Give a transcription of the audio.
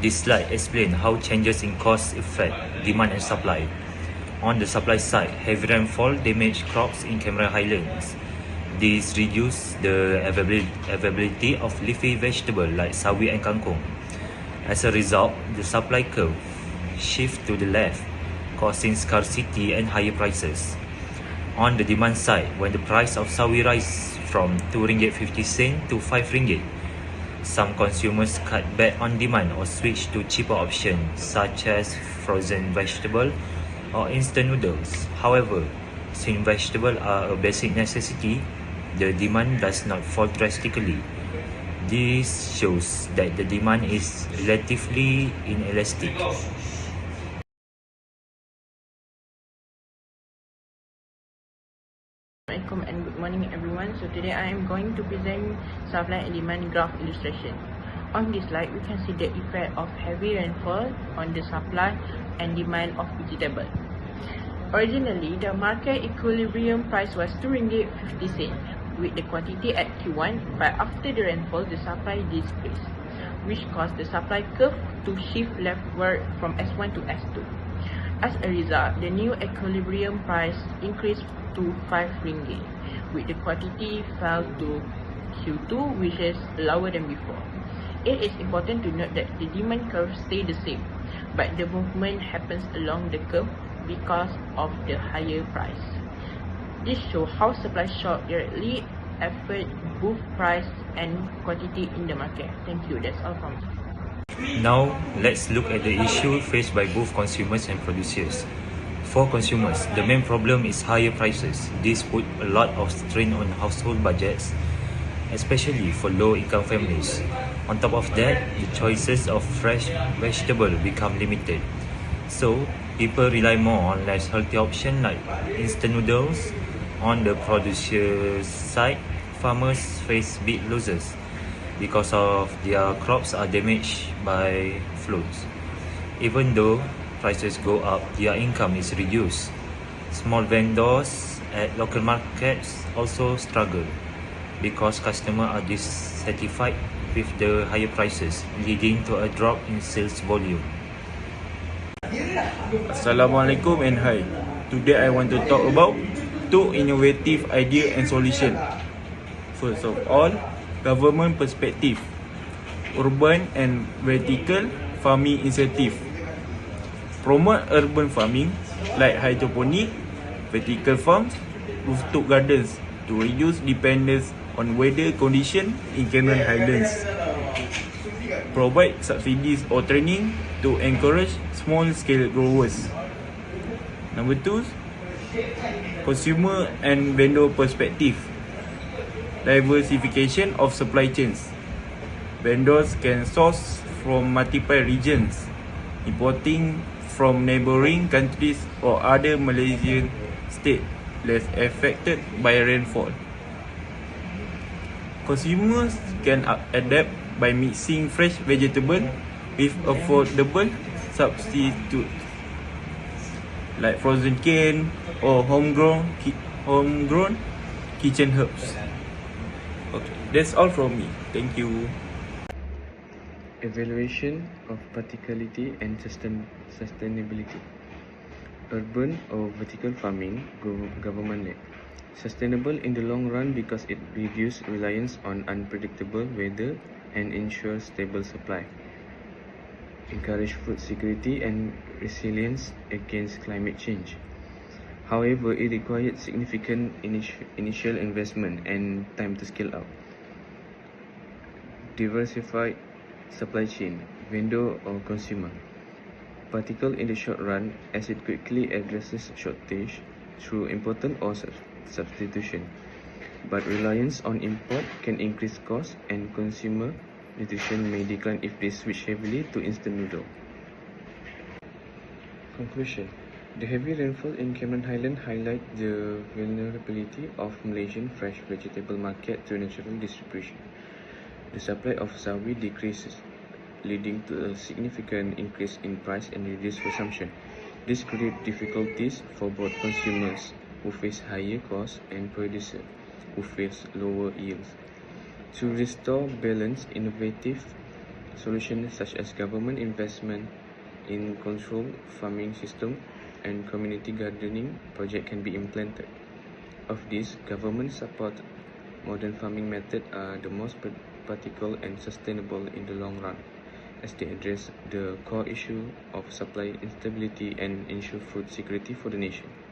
This slide explains how changes in cost affect demand and supply. On the supply side, heavy rainfall damaged crops in Cameron Highlands. This reduced the availability of leafy vegetables like sawi and kangkong. As a result, the supply curve shifts to the left, causing scarcity and higher prices. On the demand side, when the price of sawi rises from RM2.50 to RM5, some consumers cut back on demand or switch to cheaper options such as frozen vegetable or instant noodles. However, since vegetables are a basic necessity, the demand does not fall drastically. This shows that the demand is relatively inelastic. Assalamualaikum and good morning everyone. So today I am going to present supply and demand graph illustration. On this slide, we can see the effect of heavy rainfall on the supply and demand of vegetable. Originally, the market equilibrium price was RM2.50 with the quantity at Q1, but after the rainfall, the supply decreased, which caused the supply curve to shift leftward from S1 to S2. As a result, the new equilibrium price increased to RM5, with the quantity fell to Q2, which is lower than before. It is important to note that the demand curve stays the same, but the movement happens along the curve because of the higher price. This shows how supply shock directly affect both price and quantity in the market. Thank you. That's all from me. Now, let's look at the issue faced by both consumers and producers. For consumers, the main problem is higher prices. This put a lot of strain on household budgets, especially for low-income families. On top of that, the choices of fresh vegetables become limited. So, people rely more on less healthy options like instant noodles. On the producer's side, farmers face big losses because of their crops are damaged by floods. Even though prices go up, their income is reduced. Small vendors at local markets also struggle because customers are dissatisfied with the higher prices, leading to a drop in sales volume. Assalamualaikum and hi. Today I want to talk about two innovative ideas and solutions. First of all, government perspective, urban and vertical farming initiative. Promote urban farming like hydroponic, vertical farms, rooftop gardens to reduce dependence on weather conditions in Cameron Highlands. Provide subsidies or training to encourage small-scale growers. Number two, consumer and vendor perspective. Diversification of supply chains. Vendors can source from multiple regions, importing from neighboring countries or other Malaysian states less affected by rainfall. Consumers can adapt by mixing fresh vegetables with affordable substitutes like frozen cane or homegrown kitchen herbs. Okay, that's all from me. Thank you. Evaluation of practicality and sustainability. Urban or vertical farming, government-led. Sustainable in the long run because it reduces reliance on unpredictable weather and ensures stable supply. Encourage food security and resilience against climate change. However, it required significant initial investment and time to scale up. Diversified supply chain, vendor or consumer. Practical in the short run as it quickly addresses shortage through important or substitution. But reliance on import can increase costs and consumer nutrition may decline if they switch heavily to instant noodle. Conclusion. The heavy rainfall in Cameron Highlands highlight the vulnerability of Malaysian fresh vegetable market to natural distribution. The supply of sawi decreases, leading to a significant increase in price and reduced consumption. This creates difficulties for both consumers who face higher costs and producers who face lower yields. To restore balance, innovative Solutions such as government investment in controlled farming system and community gardening project can be implemented. Of this, government support modern farming methods are the most practical and sustainable in the long run, as they address the core issue of supply instability and ensure food security for the nation.